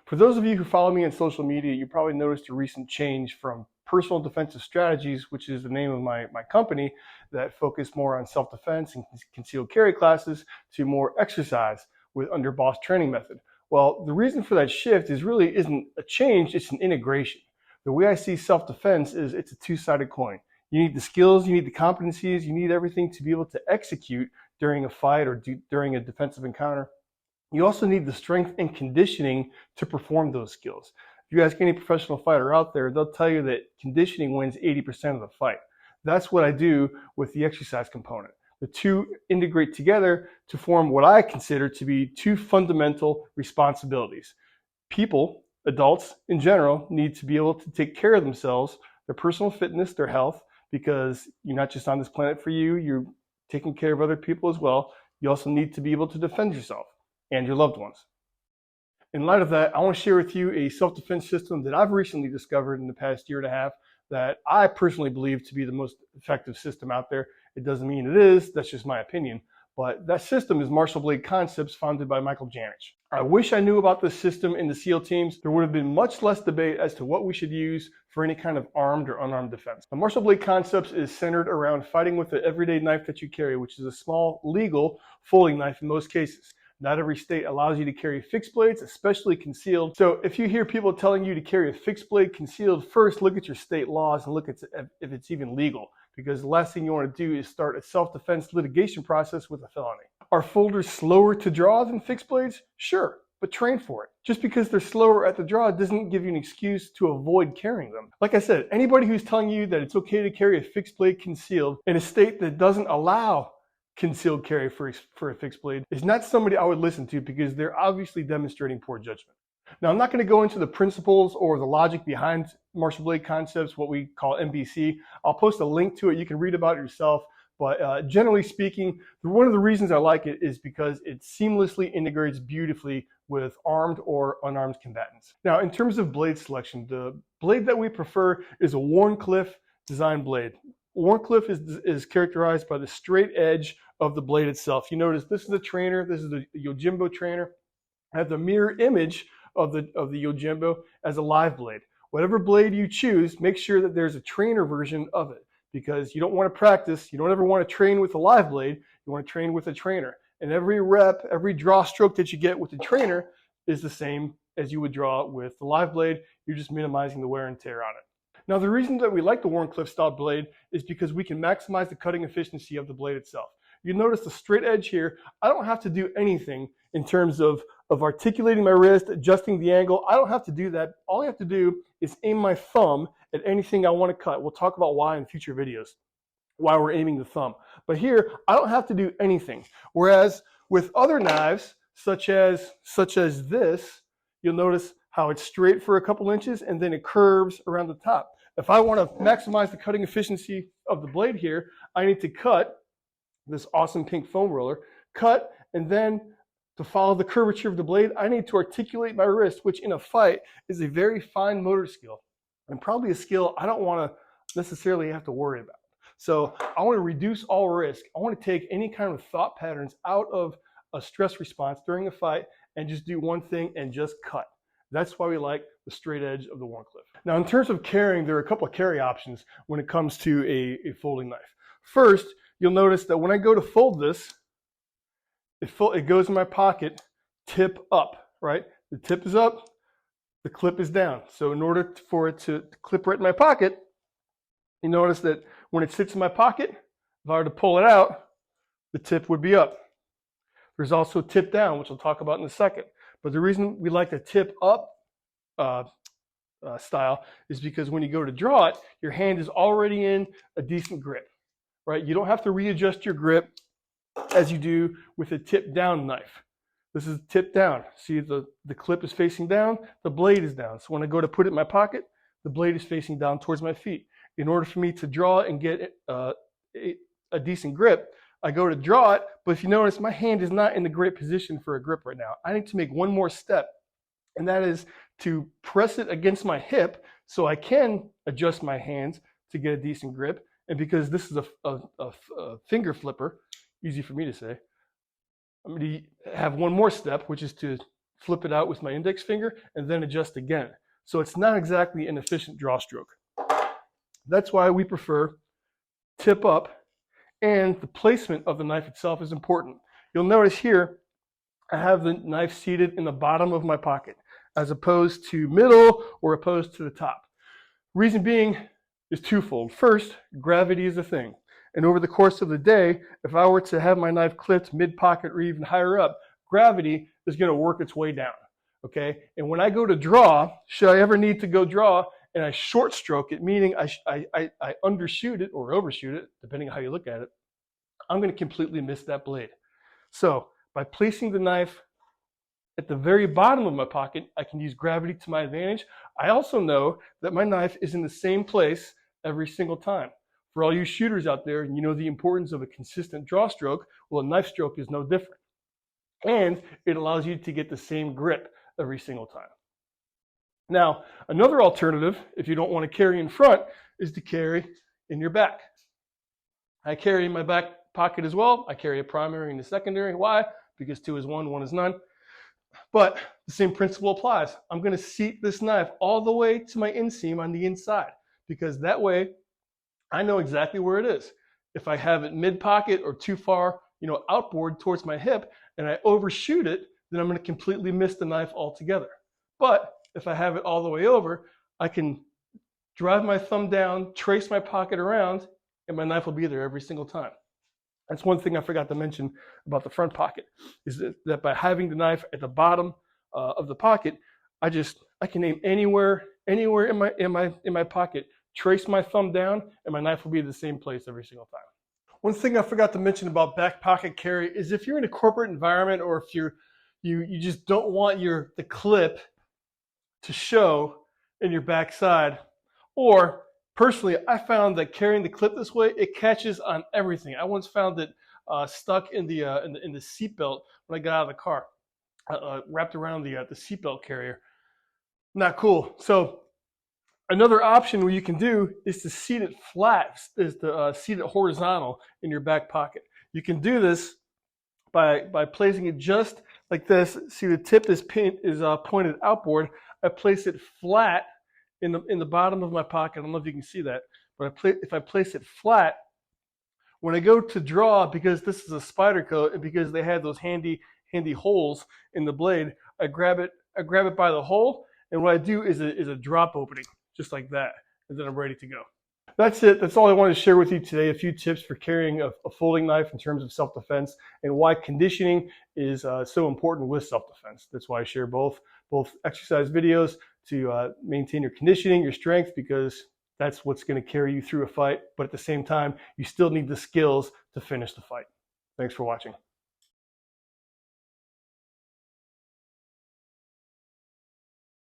For those of you who follow me on social media, you probably noticed a recent change from Personal Defensive Strategies, which is the name of my company that focus more on self-defense and concealed carry classes, to more exercise with underboss training method. Well, the reason for that shift really isn't a change, it's an integration. The way I see self-defense is it's a two-sided coin. You need the skills, you need the competencies, you need everything to be able to execute during a fight or during a defensive encounter. You also need the strength and conditioning to perform those skills. If you ask any professional fighter out there, they'll tell you that conditioning wins 80% of the fight. That's what I do with the exercise component. The two integrate together to form what I consider to be two fundamental responsibilities. People, adults in general, need to be able to take care of themselves, their personal fitness, their health, because you're not just on this planet for you, you're taking care of other people as well. You also need to be able to defend yourself and your loved ones. In light of that, I want to share with you a self-defense system that I've recently discovered in the past year and a half that I personally believe to be the most effective system out there. It doesn't mean it is, that's just my opinion. But that system is Martial Blade Concepts, founded by Michael Janich. I wish I knew about this system in the SEAL teams. There would have been much less debate as to what we should use for any kind of armed or unarmed defense. The Martial Blade Concepts is centered around fighting with the everyday knife that you carry, which is a small, legal folding knife in most cases. Not every state allows you to carry fixed blades, especially concealed. So if you hear people telling you to carry a fixed blade concealed, first look at your state laws and look at if it's even legal. Because the last thing you want to do is start a self-defense litigation process with a felony. Are folders slower to draw than fixed blades? Sure, but train for it. Just because they're slower at the draw doesn't give you an excuse to avoid carrying them. Like I said, anybody who's telling you that it's okay to carry a fixed blade concealed in a state that doesn't allow concealed carry for a fixed blade is not somebody I would listen to, because they're obviously demonstrating poor judgment. Now, I'm not going to go into the principles or the logic behind Martial Blade Concepts, what we call MBC. I'll post a link to it. You can read about it yourself. But generally speaking, one of the reasons I like it is because it seamlessly integrates beautifully with armed or unarmed combatants. Now, in terms of blade selection, the blade that we prefer is a Wharncliffe design blade. Wharncliffe is characterized by the straight edge of the blade itself. You notice this is the trainer, this is the Yojimbo trainer. I have the mirror image of the Yojimbo as a live blade. Whatever blade you choose, make sure that there's a trainer version of it, because you don't want to practice, you don't ever want to train with a live blade, you want to train with a trainer. And every rep, every draw stroke that you get with the trainer is the same as you would draw with the live blade. You're just minimizing the wear and tear on it. Now, the reason that we like the Wharncliffe style blade is because we can maximize the cutting efficiency of the blade itself. You notice the straight edge here. I don't have to do anything in terms of articulating my wrist, adjusting the angle. I don't have to do that. All I have to do is aim my thumb at anything I want to cut. We'll talk about why in future videos, why we're aiming the thumb. But here, I don't have to do anything. Whereas with other knives, such as this, you'll notice how it's straight for a couple inches and then it curves around the top. If I want to maximize the cutting efficiency of the blade here, I need to cut this awesome pink foam roller, cut, and then to follow the curvature of the blade, I need to articulate my wrist, which in a fight is a very fine motor skill and probably a skill I don't want to necessarily have to worry about. So I want to reduce all risk. I want to take any kind of thought patterns out of a stress response during a fight and just do one thing and just cut. That's why we like the straight edge of the Wharncliffe. Now, in terms of carrying, there are a couple of carry options when it comes to a folding knife. First, you'll notice that when I go to fold this, it goes in my pocket, tip up, right? The tip is up, the clip is down. So in order for it to clip right in my pocket, you notice that when it sits in my pocket, if I were to pull it out, the tip would be up. There's also tip down, which I'll talk about in a second. But the reason we like the tip up style is because when you go to draw it, your hand is already in a decent grip, right? You don't have to readjust your grip as you do with a tip down knife. This is tip down. See, the clip is facing down, the blade is down. So when I go to put it in my pocket, the blade is facing down towards my feet. In order for me to draw and get a decent grip, I go to draw it, but if you notice, my hand is not in the great position for a grip right now. I need to make one more step, and that is to press it against my hip so I can adjust my hands to get a decent grip. And because this is a finger flipper, easy for me to say, I'm going to have one more step, which is to flip it out with my index finger, and then adjust again. So it's not exactly an efficient draw stroke. That's why we prefer tip up, and the placement of the knife itself is important. You'll notice here, I have the knife seated in the bottom of my pocket, as opposed to middle or opposed to the top. Reason being is twofold. First, gravity is a thing. And over the course of the day, if I were to have my knife clipped mid-pocket or even higher up, gravity is going to work its way down. Okay? And when I go to draw, should I ever need to go draw, and I short stroke it, meaning I undershoot it or overshoot it, depending on how you look at it, I'm going to completely miss that blade. So by placing the knife at the very bottom of my pocket, I can use gravity to my advantage. I also know that my knife is in the same place every single time. For all you shooters out there, and you know the importance of a consistent draw stroke, well, a knife stroke is no different. And it allows you to get the same grip every single time. Now, another alternative, if you don't want to carry in front, is to carry in your back. I carry in my back pocket as well. I carry a primary and a secondary. Why? Because 2 is 1, 1 is none. But the same principle applies. I'm going to seat this knife all the way to my inseam on the inside, because that way I know exactly where it is. If I have it mid-pocket or too far, outboard towards my hip, and I overshoot it, then I'm going to completely miss the knife altogether. But if I have it all the way over, I can drive my thumb down, trace my pocket around, and my knife will be there every single time. That's one thing I forgot to mention about the front pocket, is that by having the knife at the bottom of the pocket, I can aim anywhere in my pocket, trace my thumb down, and my knife will be in the same place every single time. One thing I forgot to mention about back pocket carry is if you're in a corporate environment, or if you just don't want the clip to show in your backside, or personally, I found that carrying the clip this way, it catches on everything. I once found it stuck in the seatbelt when I got out of the car, wrapped around the seatbelt carrier. Not cool. So another option where you can do is to seat it flat, is to seat it horizontal in your back pocket. You can do this by placing it just like this. See, the tip is pointed outboard. I place it flat in the bottom of my pocket. I don't know if you can see that, but if I place it flat, when I go to draw, because this is a spider coat and because they have those handy holes in the blade, I grab it by the hole, and what I do is a drop opening, just like that, and then I'm ready to go. That's it. That's all I wanted to share with you today. A few tips for carrying a folding knife in terms of self-defense, and why conditioning is so important with self-defense. That's why I share both exercise videos to maintain your conditioning, your strength, because that's what's going to carry you through a fight. But at the same time, you still need the skills to finish the fight. Thanks for watching.